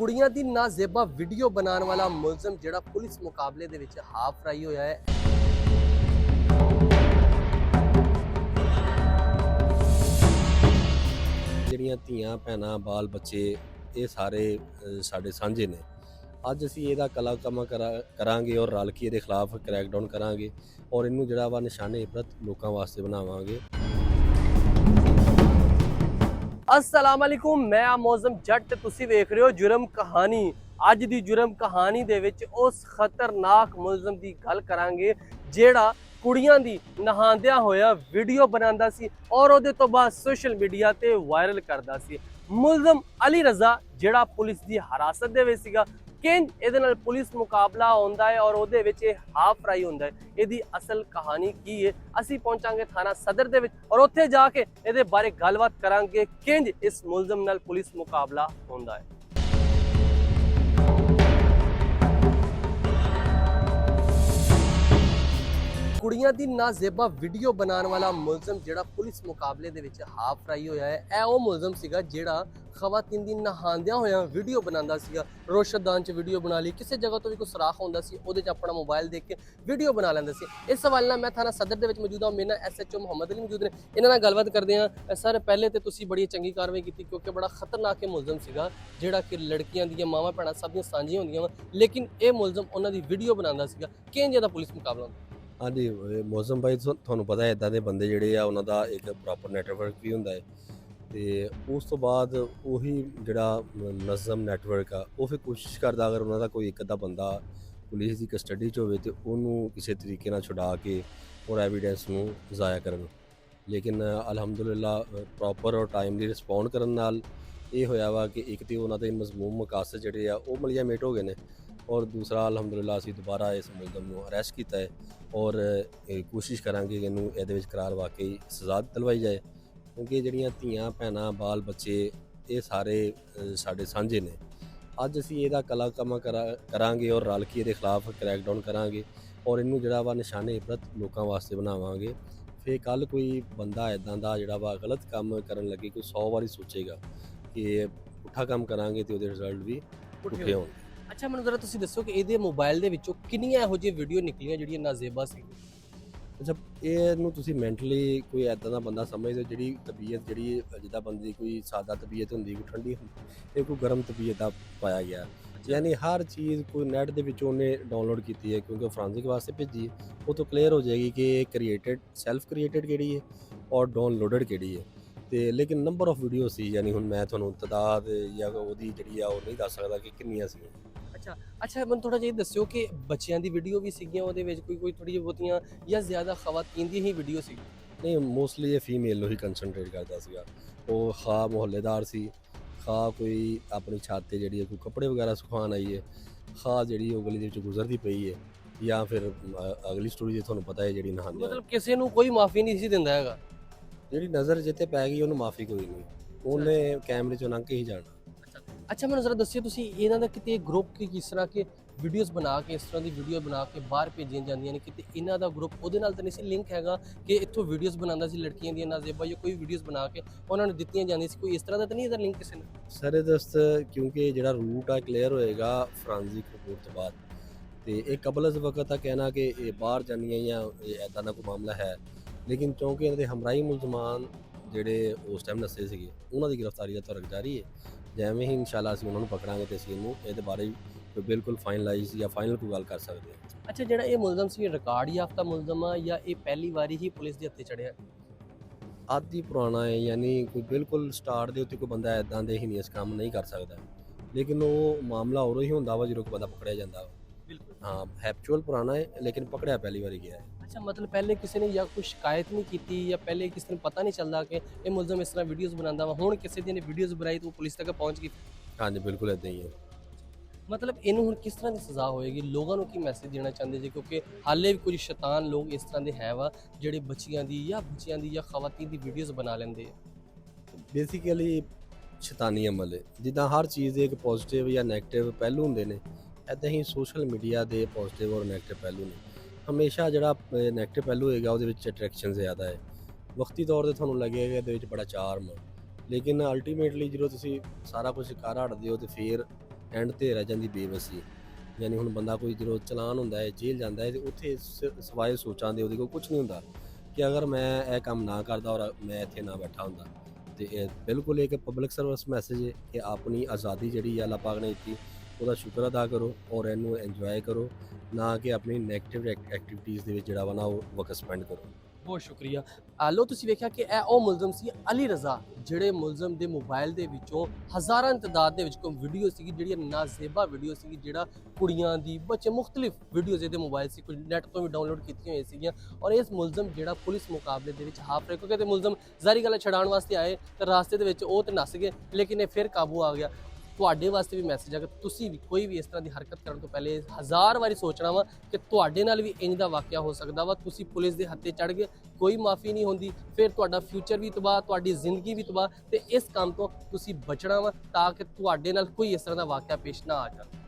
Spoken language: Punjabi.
ਕੁੜੀਆਂ ਦੀ ਨਾਜ਼ੇਬਾ ਵੀਡੀਓ ਬਣਾਉਣ ਵਾਲਾ ਮੁਲਜ਼ਮ ਜਿਹੜਾ ਪੁਲਿਸ ਮੁਕਾਬਲੇ ਦੇ ਵਿੱਚ ਹਾਫ ਫਰਾਈ ਹੋਇਆ ਹੈ। ਜਿਹੜੀਆਂ ਧੀਆਂ ਭੈਣਾਂ ਬਾਲ ਬੱਚੇ ਇਹ ਸਾਰੇ ਸਾਡੇ ਸਾਂਝੇ ਨੇ। ਅੱਜ ਅਸੀਂ ਇਹਦਾ ਕਲਾਕਰਮਾ ਕਰਾਂਗੇ ਔਰ ਰਲ ਕੇ ਇਹਦੇ ਖਿਲਾਫ ਕ੍ਰੈਕਡਾਊਨ ਕਰਾਂਗੇ ਔਰ ਇਹਨੂੰ ਜਿਹੜਾ ਵਾ ਨਿਸ਼ਾਨੇ ਇਬਰਤ ਲੋਕਾਂ ਵਾਸਤੇ ਬਣਾਵਾਂਗੇ। अस्सलाम वालेकुम, मैं आ मौज़म जट ते तुसी वेख रहे हो जुर्म कहानी। अज दी जुर्म कहानी दे विच उस खतरनाक मुलजम दी गल करांगे जेड़ा कुड़ियां दी नहांदियां होया वीडियो बनांदा सी और ओदे तो बाद सोशल मीडिया ते वायरल करदा सी। मुलजम अली रज़ा जेड़ा पुलिस दी हिरासत दे विच सीगा, किंज ਇਹਦੇ ਨਾਲ ਪੁਲਿਸ ਮੁਕਾਬਲਾ ਹੁੰਦਾ ਹੈ ਔਰ ਉਹਦੇ ਵਿੱਚ ਇਹ ਹਾਫ ਫਰਾਈ ਹੁੰਦਾ ਹੈ। ਇਹਦੀ ਅਸਲ ਕਹਾਣੀ ਕੀ ਹੈ, ਅਸੀਂ ਪਹੁੰਚਾਂਗੇ ਥਾਣਾ ਸਦਰ ਦੇ ਵਿੱਚ ਔਰ ਉੱਥੇ ਜਾ ਕੇ ਇਹਦੇ ਬਾਰੇ ਗੱਲਬਾਤ ਕਰਾਂਗੇ ਕਿੰਜ ਇਸ ਮੁਲਜ਼ਮ ਨਾਲ ਪੁਲਿਸ ਮੁਕਾਬਲਾ ਹੁੰਦਾ ਹੈ। ਕੁੜੀਆਂ ਦੀ ਨਾਜ਼ੇਬਾ ਵੀਡੀਓ ਬਣਾਉਣ ਵਾਲਾ ਮੁਲਜ਼ਮ ਜਿਹੜਾ ਪੁਲਿਸ ਮੁਕਾਬਲੇ ਦੇ ਵਿੱਚ ਹਾਫ ਫਰਾਈ ਹੋਇਆ ਹੈ, ਇਹ ਉਹ ਮੁਲਜ਼ਮ ਸੀਗਾ ਜਿਹੜਾ ਖਵਾਤੀਨ ਦੀ ਨਹਾਉਂਦਿਆਂ ਹੋਇਆਂ ਵੀਡੀਓ ਬਣਾਉਂਦਾ ਸੀਗਾ। ਰੋਸ਼ਨਦਾਨ 'ਚ ਵੀਡੀਓ ਬਣਾ ਲਈ, ਕਿਸੇ ਜਗ੍ਹਾ ਤੋਂ ਵੀ ਕੋਈ ਸੁਰਾਖ ਹੁੰਦਾ ਸੀ ਉਹਦੇ 'ਚ ਆਪਣਾ ਮੋਬਾਈਲ ਦੇਖ ਕੇ ਵੀਡੀਓ ਬਣਾ ਲੈਂਦਾ ਸੀ। ਇਸ ਸਵਾਲ ਨਾਲ ਮੈਂ ਥਾਣਾ ਸਦਰ ਦੇ ਵਿੱਚ ਮੌਜੂਦ ਹਾਂ, ਮੇਰੇ ਨਾਲ SHO ਮੁਹੰਮਦ ਅਲੀ ਮੌਜੂਦ ਨੇ। ਇਹਨਾਂ ਨਾਲ ਗੱਲਬਾਤ ਕਰਦੇ ਹਾਂ। ਸਰ, ਪਹਿਲੇ ਤੇ ਤੁਸੀਂ ਬੜੀ ਚੰਗੀ ਕਾਰਵਾਈ ਕੀਤੀ ਕਿਉਂਕਿ ਬੜਾ ਖਤਰਨਾਕ ਮੁਲਜ਼ਮ ਸੀਗਾ ਜਿਹੜਾ ਕਿ ਲੜਕੀਆਂ ਦੀਆਂ ਮਾਵਾਂ ਭੈਣਾਂ ਸਭ ਦੀਆਂ ਸਾਂਝੀਆਂ ਹੁੰਦੀਆਂ ਵਾ, ਲੇਕਿਨ ਇਹ ਮੁਲਜ਼ਮ ਉਹਨਾਂ ਦੀ ਵੀਡੀਓ ਬਣਾਉਂਦਾ ਸੀਗਾ। ਕਿੰਜ ਇਹਦਾ ਪੁਲਿਸ ਮੁਕਾਬਲਾ ਹੁੰਦਾ? ਹਾਂਜੀ ਮੌਸਮ ਭਾਈ, ਤੁਹਾਨੂੰ ਪਤਾ ਹੈ ਇੱਦਾਂ ਦੇ ਬੰਦੇ ਜਿਹੜੇ ਆ ਉਹਨਾਂ ਦਾ ਇੱਕ ਪ੍ਰੋਪਰ ਨੈਟਵਰਕ ਵੀ ਹੁੰਦਾ ਹੈ ਤੇ ਉਸ ਤੋਂ ਬਾਅਦ ਉਹੀ ਜਿਹੜਾ ਮੁਨਜ਼ਮ ਨੈਟਵਰਕ ਆ ਉਹ ਫਿਰ ਕੋਸ਼ਿਸ਼ ਕਰਦਾ ਅਗਰ ਉਹਨਾਂ ਦਾ ਕੋਈ ਇੱਕ ਅੱਧਾ ਬੰਦਾ ਪੁਲਿਸ ਦੀ ਕਸਟਡੀ 'ਚ ਹੋਵੇ ਤੇ ਉਹਨੂੰ ਕਿਸੇ ਤਰੀਕੇ ਨਾਲ ਛੁਡਾ ਕੇ ਔਰ ਐਵੀਡੈਂਸ ਨੂੰ ਜ਼ਾਇਆ ਕਰਨ। ਲੇਕਿਨ ਅਲਹਮਦੁਲਿਲਾ ਪ੍ਰੋਪਰ ਔਰ ਟਾਈਮਲੀ ਰਿਸਪੌਂਡ ਕਰਨ ਨਾਲ ਇਹ ਹੋਇਆ ਵਾ ਕਿ ਇੱਕ ਤੇ ਉਹਨਾਂ ਦੇ ਮਜ਼ਮੂਮ ਮਕਾਸਦ ਜਿਹੜੇ ਆ ਉਹ ਮਲੀਆਮੇਟ ਹੋ ਗਏ ਨੇ ਔਰ ਦੂਸਰਾ ਅਲਹਮਦੁਲਿਲਾ ਅਸੀਂ ਦੁਬਾਰਾ ਇਸ ਮੁਲਜ਼ਮ ਨੂੰ ਅਰੈਸਟ ਕੀਤਾ ਹੈ ਔਰ ਕੋਸ਼ਿਸ਼ ਕਰਾਂਗੇ ਕਿ ਇਹਨੂੰ ਇਹਦੇ ਵਿੱਚ ਕਰਾਰ ਵਾਕਈ ਸਜ਼ਾ ਦਿਲਵਾਈ ਜਾਏ ਕਿਉਂਕਿ ਜਿਹੜੀਆਂ ਧੀਆਂ ਭੈਣਾਂ ਬਾਲ ਬੱਚੇ ਇਹ ਸਾਰੇ ਸਾਡੇ ਸਾਂਝੇ ਨੇ। ਅੱਜ ਅਸੀਂ ਇਹਦਾ ਕਲਾਕਰਮਾ ਕਰਾਂਗੇ ਔਰ ਰਲ ਕੇ ਇਹਦੇ ਖਿਲਾਫ ਕ੍ਰੈਕਡਾਊਨ ਕਰਾਂਗੇ ਔਰ ਇਹਨੂੰ ਜਿਹੜਾ ਵਾ ਨਿਸ਼ਾਨੇ ਇਬਰਤ ਲੋਕਾਂ ਵਾਸਤੇ ਬਣਾਵਾਂਗੇ। ਫਿਰ ਕੱਲ ਕੋਈ ਬੰਦਾ ਇੱਦਾਂ ਦਾ ਜਿਹੜਾ ਵਾ ਗਲਤ ਕੰਮ ਕਰਨ ਲੱਗੇ ਕੋਈ 100 ਵਾਰੀ ਸੋਚੇਗਾ ਕਿ ਪੁੱਠਾ ਕੰਮ ਕਰਾਂਗੇ ਤੇ ਉਹਦੇ ਰਿਜ਼ਲਟ ਵੀ ਪੁੱਠੇ ਹੋਣਗੇ। ਅੱਛਾ, ਮੈਨੂੰ ਜ਼ਰਾ ਤੁਸੀਂ ਦੱਸੋ ਕਿ ਇਹਦੇ ਮੋਬਾਈਲ ਦੇ ਵਿੱਚੋਂ ਕਿੰਨੀਆਂ ਇਹੋ ਜਿਹੀ ਵੀਡੀਓ ਨਿਕਲੀਆਂ ਜਿਹੜੀਆਂ ਨਾਜ਼ੇਬਾ ਸੀ? ਅੱਛਾ, ਇਹਨੂੰ ਤੁਸੀਂ ਮੈਂਟਲੀ ਕੋਈ ਇੱਦਾਂ ਦਾ ਬੰਦਾ ਸਮਝਦੇ ਜਿਹੜੀ ਤਬੀਅਤ ਜਿਹੜੀ ਜਿੱਦਾਂ ਬੰਦੇ ਦੀ ਕੋਈ ਸਾਦਾ ਤਬੀਅਤ ਹੁੰਦੀ ਕੋਈ ਠੰਡੀ ਹੁੰਦੀ, ਇਹ ਕੋਈ ਗਰਮ ਤਬੀਅਤ ਦਾ ਪਾਇਆ ਗਿਆ। ਯਾਨੀ ਹਰ ਚੀਜ਼ ਕੋਈ ਨੈਟ ਦੇ ਵਿੱਚੋਂ ਉਹਨੇ ਡਾਊਨਲੋਡ ਕੀਤੀ ਹੈ ਕਿਉਂਕਿ ਫੋਰੈਂਸਿਕ ਵਾਸਤੇ ਭੇਜੀ ਹੈ, ਉਹ ਤੋਂ ਕਲੀਅਰ ਹੋ ਜਾਏਗੀ ਕਿ ਇਹ ਸੈਲਫ ਕ੍ਰੀਏਟਡ ਕਿਹੜੀ ਹੈ ਔਰ ਡਾਊਨਲੋਡਡ ਕਿਹੜੀ ਹੈ। ਤੇ ਲੇਕਿਨ ਨੰਬਰ ਆਫ ਵੀਡੀਓ ਸੀ, ਯਾਨੀ ਹੁਣ ਮੈਂ ਤੁਹਾਨੂੰ ਤਦਾਦ ਜਾਂ ਉਹਦੀ ਜਿਹੜੀ ਆ ਉਹ ਨਹੀਂ ਦੱਸ ਸਕਦਾ ਕਿ ਕਿੰਨੀਆਂ ਸੀ। ਅੱਛਾ, ਮੈਨੂੰ ਥੋੜਾ ਜਿਹਾ ਦੱਸਿਓ ਕਿ ਬੱਚਿਆਂ ਦੀ ਵੀਡੀਓ ਵੀ ਸੀਗੀਆਂ ਉਹਦੇ ਵਿੱਚ, ਕੋਈ ਥੋੜੀ ਜਿਹੀ ਬਹੁਤੀਆਂ ਜਾਂ ਜ਼ਿਆਦਾ ਖਵਾਤੀਨ ਦੀ ਹੀ ਵੀਡੀਓ ਸੀ? ਨਹੀਂ, ਮੋਸਟਲੀ ਇਹ ਫੀਮੇਲ ਨੂੰ ਹੀ ਕੰਸਨਟਰੇਟ ਕਰਦਾ ਸੀਗਾ। ਉਹ ਖਾ ਮੁਹੱਲੇਦਾਰ ਸੀ, ਖਾ ਕੋਈ ਆਪਣੀ ਛੱਤ ਤੇ ਜਿਹੜੀ ਹੈ ਕੋਈ ਕੱਪੜੇ ਵਗੈਰਾ ਸੁਕਾਉਣ ਆਈ ਹੈ, ਖਾ ਜਿਹੜੀ ਉਹ ਗਲੀ ਦੇ ਵਿੱਚ ਗੁਜ਼ਰਦੀ ਪਈ ਹੈ, ਜਾਂ ਫਿਰ ਅਗਲੀ ਸਟੋਰੀ ਜੇ ਤੁਹਾਨੂੰ ਪਤਾ ਹੈ ਜਿਹੜੀ ਨਹਾਉਂਦੇ ਮਤਲਬ ਕਿਸੇ ਨੂੰ ਕੋਈ ਮਾਫੀ ਨਹੀਂ ਸੀ ਦਿੰਦਾ ਹੈਗਾ। ਜਿਹੜੀ ਨਜ਼ਰ ਜਿੱਥੇ ਪੈ ਗਈ ਉਹਨੂੰ ਮਾਫੀ ਕੋਈ ਨਹੀਂ, ਉਹਨੇ ਕੈਮਰੇ 'ਚੋਂ ਲੰਘ ਕੇ ਹੀ ਜਾਣਾ। ਅੱਛਾ, ਮੈਨੂੰ ਜ਼ਰਾ ਦੱਸਿਓ ਤੁਸੀਂ ਇਹਨਾਂ ਦਾ ਕਿਤੇ ਗਰੁੱਪ ਕਿਸ ਤਰ੍ਹਾਂ ਕਿ ਵੀਡੀਓਜ਼ ਬਣਾ ਕੇ ਇਸ ਤਰ੍ਹਾਂ ਦੀ ਵੀਡੀਓ ਬਣਾ ਕੇ ਬਾਹਰ ਭੇਜੀਆਂ ਜਾਂਦੀਆਂ ਨੇ, ਕਿਤੇ ਇਹਨਾਂ ਦਾ ਗਰੁੱਪ ਉਹਦੇ ਨਾਲ ਤਾਂ ਨਹੀਂ ਸੀ ਲਿੰਕ ਹੈਗਾ ਕਿ ਇੱਥੋਂ ਵੀਡੀਓਜ਼ ਬਣਾਉਂਦਾ ਸੀ ਲੜਕੀਆਂ ਦੀਆਂ ਨਾਜ਼ੇਬਾ ਜਾਂ ਕੋਈ ਵੀਡੀਓਜ਼ ਬਣਾ ਕੇ ਉਹਨਾਂ ਨੂੰ ਦਿੱਤੀਆਂ ਜਾਂਦੀਆਂ ਸੀ? ਕੋਈ ਇਸ ਤਰ੍ਹਾਂ ਦਾ ਤਾਂ ਨਹੀਂ ਇਹਦਾ ਲਿੰਕ ਕਿਸੇ ਨਾਲ? ਸਾਰੇ ਦੋਸਤ, ਕਿਉਂਕਿ ਜਿਹੜਾ ਰੂਟ ਆ ਕਲੀਅਰ ਹੋਏਗਾ ਫੋਰੈਂਸਿਕ ਰਿਪੋਰਟ ਤੋਂ ਬਾਅਦ, ਤੇ ਇਹ ਕਬਲ ਵਕਤ ਤੱਕ ਕਹਿਣਾ ਕਿ ਇਹ ਬਾਹਰ ਜਾਂਦੀਆਂ ਜਾਂ ਇੱਦਾਂ ਦਾ ਕੋਈ ਮਾਮਲਾ ਹੈ, ਲੇਕਿਨ ਕਿਉਂਕਿ ਇਹਨਾਂ ਦੇ ਹਮਰਾਈ ਮੁਲਜ਼ਮਾਨ ਜਿਹੜੇ ਉਸ ਟਾਈਮ ਨੱਸੇ ਸੀਗੇ ਉਹਨਾਂ ਦੀ ਗ੍ਰਿਫਤਾਰੀ ਦਾ ਤੁਰਕ ਜਾਰੀ ਹੈ। ਜਿਵੇਂ ਹੀ ਇਨਸ਼ਾਅੱਲਾ ਅਸੀਂ ਉਹਨਾਂ ਨੂੰ ਪਕੜਾਂਗੇ ਤੇ ਅਸੀਂ ਇਹਨੂੰ ਇਹਦੇ ਬਾਰੇ ਬਿਲਕੁਲ ਫਾਈਨਲਾਈਜ਼ ਜਾਂ ਫਾਈਨਲ ਕੋਈ ਗੱਲ ਕਰ ਸਕਦੇ ਹਾਂ। ਅੱਛਾ, ਜਿਹੜਾ ਇਹ ਮੁਲਜ਼ਮ ਸੀ ਰਿਕਾਰਡ ਯਾਫਤਾ ਮੁਲਜ਼ਮ ਆ ਜਾਂ ਇਹ ਪਹਿਲੀ ਵਾਰੀ ਹੀ ਪੁਲਿਸ ਦੇ ਹੱਥੇ ਚੜਿਆ? ਆਦੀ ਪੁਰਾਣਾ ਹੈ, ਯਾਨੀ ਕੋਈ ਬਿਲਕੁਲ ਸਟਾਰਟ ਦੇ ਉੱਤੇ ਕੋਈ ਬੰਦਾ ਇੱਦਾਂ ਦੇ ਹੀ ਨਹੀਂ ਇਸ ਕੰਮ ਨਹੀਂ ਕਰ ਸਕਦਾ, ਲੇਕਿਨ ਉਹ ਮਾਮਲਾ ਉਦੋਂ ਹੀ ਹੁੰਦਾ ਵਾ ਜਦੋਂ ਕੋਈ ਬੰਦਾ ਪਕੜਿਆ ਜਾਂਦਾ ਵਾ। ਬਿਲਕੁਲ, ਹਾਂ, ਹੈਪਚੁਅਲ ਪੁਰਾਣਾ ਹੈ ਲੇਕਿਨ ਪਕੜਿਆ ਪਹਿਲੀ ਵਾਰੀ ਗਿਆ ਹੈ। ਅੱਛਾ, ਮਤਲਬ ਪਹਿਲੇ ਕਿਸੇ ਨੇ ਜਾਂ ਕੋਈ ਸ਼ਿਕਾਇਤ ਨਹੀਂ ਕੀਤੀ ਜਾਂ ਪਹਿਲੇ ਕਿਸੇ ਨੂੰ ਪਤਾ ਨਹੀਂ ਚੱਲਦਾ ਕਿ ਇਹ ਮੁਲਜ਼ਮ ਇਸ ਤਰ੍ਹਾਂ ਵੀਡੀਓਜ਼ ਬਣਾਉਂਦਾ ਵਾ, ਹੁਣ ਕਿਸੇ ਦੀ ਨੇ ਵੀਡੀਓਜ਼ ਬਣਾਈ ਤਾਂ ਉਹ ਪੁਲਿਸ ਤੱਕ ਪਹੁੰਚ ਗਈ? ਹਾਂਜੀ, ਬਿਲਕੁਲ ਇੱਦਾਂ ਹੀ ਹੈ। ਮਤਲਬ ਇਹਨੂੰ ਹੁਣ ਕਿਸ ਤਰ੍ਹਾਂ ਦੀ ਸਜ਼ਾ ਹੋਏਗੀ? ਲੋਕਾਂ ਨੂੰ ਕੀ ਮੈਸੇਜ ਦੇਣਾ ਚਾਹੁੰਦੇ ਜੀ? ਕਿਉਂਕਿ ਹਾਲੇ ਵੀ ਕੁਝ ਸ਼ੈਤਾਨ ਲੋਕ ਇਸ ਤਰ੍ਹਾਂ ਦੇ ਹੈ ਵਾ ਜਿਹੜੇ ਬੱਚੀਆਂ ਦੀ ਜਾਂ ਖਵਾਤੀਨ ਦੀ ਵੀਡੀਓਜ਼ ਬਣਾ ਲੈਂਦੇ ਆ। ਬੇਸਿਕਲੀ ਸ਼ੈਤਾਨੀ ਅਮਲ ਹੈ। ਜਿੱਦਾਂ ਹਰ ਚੀਜ਼ ਦੇ ਇੱਕ ਪੋਜ਼ਿਟਿਵ ਜਾਂ ਨੈਗੇਟਿਵ ਪਹਿਲੂ ਹੁੰਦੇ ਨੇ, ਇੱਦਾਂ ਹੀ ਸੋਸ਼ਲ ਮੀਡੀਆ ਦੇ ਪੋਜ਼ਿਟਿਵ ਔਰ ਨੈਗੇਟਿਵ ਪਹਿਲੂ ਨੇ। ਹਮੇਸ਼ਾ ਜਿਹੜਾ ਨੈਗੇਟਿਵ ਪਹਿਲੂ ਹੋਏਗਾ ਉਹਦੇ ਵਿੱਚ ਅਟਰੈਕਸ਼ਨ ਜ਼ਿਆਦਾ ਹੈ, ਵਕਤੀ ਤੌਰ ਤੇ ਤੁਹਾਨੂੰ ਲੱਗੇਗਾ ਇਹਦੇ ਵਿੱਚ ਬੜਾ ਚਾਰਮ, ਲੇਕਿਨ ਅਲਟੀਮੇਟਲੀ ਜਦੋਂ ਤੁਸੀਂ ਸਾਰਾ ਕੁਝ ਕਰ ਹਟਦੇ ਹੋ ਤੇ ਫਿਰ ਐਂਡ ਤੇ ਰਹਿ ਜਾਂਦੀ ਬੇਵਸੀ। ਯਾਨੀ ਹੁਣ ਬੰਦਾ ਕੋਈ ਜਦੋਂ ਚਲਾਨ ਹੁੰਦਾ ਹੈ, ਜੇਲ੍ਹ ਜਾਂਦਾ ਹੈ, ਤੇ ਉੱਥੇ ਸਿਵਾਏ ਸੋਚਾਂ ਦੇ ਉਹਦੇ ਕੋਲ ਕੁਝ ਨਹੀਂ ਹੁੰਦਾ ਕਿ ਅਗਰ ਮੈਂ ਇਹ ਕੰਮ ਨਾ ਕਰਦਾ ਔਰ ਮੈਂ ਇੱਥੇ ਨਾ ਬੈਠਾ ਹੁੰਦਾ। ਤੇ ਇਹ ਬਿਲਕੁਲ ਇੱਕ ਪਬਲਿਕ ਸਰਵਿਸ ਮੈਸੇਜ ਹੈ ਕਿ ਆਪਣੀ ਆਜ਼ਾਦੀ ਜਿਹੜੀ ਆ ਅੱਲਾਹ ਪਾਕ ਨੇ ਦਿੱਤੀ ਉਹਦਾ ਸ਼ੁਕਰ ਅਦਾ ਕਰੋ ਔਰ ਇਹਨੂੰ ਇੰਜੋਏ ਕਰੋ, ਨਾ ਕਿ ਆਪਣੀ ਨੈਗੇਟਿਵ ਐਕਟੀਵਿਟੀਜ਼ ਦੇ ਵਿੱਚ ਜਿਹੜਾ ਵਾ ਨਾ ਉਹ ਵਕਤ ਸਪੈਂਡ ਕਰੋ। ਬਹੁਤ ਸ਼ੁਕਰੀਆ। ਲੋ ਤੁਸੀਂ ਵੇਖਿਆ ਕਿ ਇਹ ਉਹ ਮੁਲਜ਼ਮ ਸੀ ਅਲੀ ਰਜ਼ਾ, ਜਿਹੜੇ ਮੁਲਜ਼ਮ ਦੇ ਮੋਬਾਈਲ ਦੇ ਵਿੱਚੋਂ ਹਜ਼ਾਰਾਂ ਤਾਦਾਦ ਦੇ ਵਿੱਚ ਕੋਈ ਵੀਡੀਓ ਸੀਗੀ ਜਿਹੜੀ ਨਾਜ਼ੇਬਾ ਵੀਡੀਓ ਸੀਗੀ, ਜਿਹੜਾ ਕੁੜੀਆਂ ਦੀ ਬੱਚੇ ਮੁxtਲਿਫ ਵੀਡੀਓਜ਼ ਇਹਦੇ ਮੋਬਾਈਲ ਸੀ, ਕੁਝ ਨੈਟ ਤੋਂ ਵੀ ਡਾਊਨਲੋਡ ਕੀਤੀਆਂ ਹੋਈਆਂ ਸੀਗੀਆਂ। ਔਰ ਇਸ ਮੁਲਜ਼ਮ ਜਿਹੜਾ ਪੁਲਿਸ ਮੁਕਾਬਲੇ ਦੇ ਵਿੱਚ ਹਾਫ ਰਹੇ, ਕਿਉਂਕਿ ਤੇ ਮੁਲਜ਼ਮ ਜ਼ਾਰੀ ਗੱਲ ਛਡਾਉਣ ਵਾਸਤੇ ਆਏ ਤੇ ਰਾਸਤੇ ਦੇ ਵਿੱਚ ਉਹ ਤੇ ਨੱਸ ਗਏ, ਲੇਕਿਨ ਇਹ ਫਿਰ ਕਾਬੂ ਆ ਗਿਆ। ਤੁਹਾਡੇ ਵਾਸਤੇ ਵੀ ਮੈਸੇਜ ਹੈ ਕਿ ਤੁਸੀਂ ਵੀ ਕੋਈ ਵੀ ਇਸ ਤਰ੍ਹਾਂ ਦੀ ਹਰਕਤ ਕਰਨ ਤੋਂ ਪਹਿਲੇ 1000 ਵਾਰੀ ਸੋਚਣਾ ਵਾ ਕਿ ਤੁਹਾਡੇ ਨਾਲ ਵੀ ਇੰਜ ਦਾ ਵਾਕਿਆ ਹੋ ਸਕਦਾ ਵਾ। ਤੁਸੀਂ ਪੁਲਿਸ ਦੇ ਹੱਥੇ ਚੜ੍ਹ ਗਏ, ਕੋਈ ਮਾਫੀ ਨਹੀਂ ਹੁੰਦੀ, ਫਿਰ ਤੁਹਾਡਾ ਫਿਊਚਰ ਵੀ ਤਬਾਹ, ਤੁਹਾਡੀ ਜ਼ਿੰਦਗੀ ਵੀ ਤਬਾਹ। ਤੇ ਇਸ ਕੰਮ ਤੋਂ ਤੁਸੀਂ ਬਚਣਾ ਵਾ ਤਾਂ ਕਿ ਤੁਹਾਡੇ ਨਾਲ ਕੋਈ ਇਸ ਤਰ੍ਹਾਂ ਦਾ ਵਾਕਿਆ ਪੇਸ਼ ਨਾ ਆ ਜਾਵੇ।